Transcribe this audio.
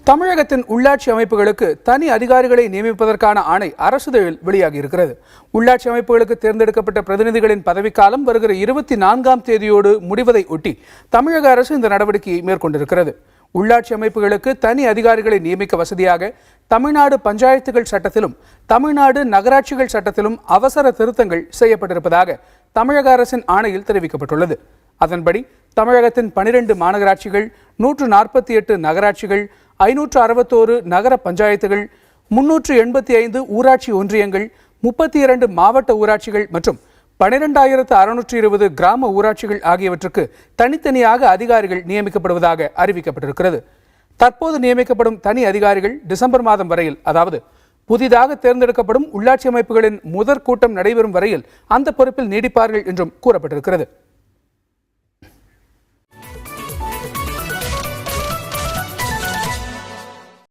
தமிழகத்தின் உள்ளாட்சி அமைப்புகளுக்கு தனி அதிகாரிகளை நியமிப்பதற்கான ஆணை அரசிதழில் வெளியாகியிருக்கிறது. உள்ளாட்சி அமைப்புகளுக்கு தேர்ந்தெடுக்கப்பட்ட பிரதிநிதிகளின் பதவிக்காலம் வருகிற 24ஆம் தேதியோடு முடிவதை ஒட்டி தமிழக அரசு இந்த நடவடிக்கையை மேற்கொண்டிருக்கிறது. உள்ளாட்சி அமைப்புகளுக்கு தனி அதிகாரிகளை நியமிக்க வசதியாக தமிழ்நாடு பஞ்சாயத்துகள் சட்டத்திலும் தமிழ்நாடு நகராட்சிகள் சட்டத்திலும் அவசர திருத்தங்கள் செய்யப்பட்டிருப்பதாக தமிழக அரசின் ஆணையில் தெரிவிக்கப்பட்டுள்ளது. அதன்படி தமிழகத்தின் 12 மாநகராட்சிகள், 148 நகராட்சிகள், 561 நகர பஞ்சாயத்துகள், 385 ஊராட்சி ஒன்றியங்கள், 32 மாவட்ட ஊராட்சிகள் மற்றும் 12,620 கிராம ஊராட்சிகள் ஆகியவற்றுக்கு தனித்தனியாக அதிகாரிகள் நியமிக்கப்படுவதாக அறிவிக்கப்பட்டிருக்கிறது. தற்போது நியமிக்கப்படும் தனி அதிகாரிகள் டிசம்பர் மாதம் வரையில், அதாவது புதிதாக தேர்ந்தெடுக்கப்படும் உள்ளாட்சி அமைப்புகளின் முதற் கூட்டம் நடைபெறும் வரையில் அந்த பொறுப்பில் நீடிப்பார்கள் என்றும் கூறப்பட்டிருக்கிறது.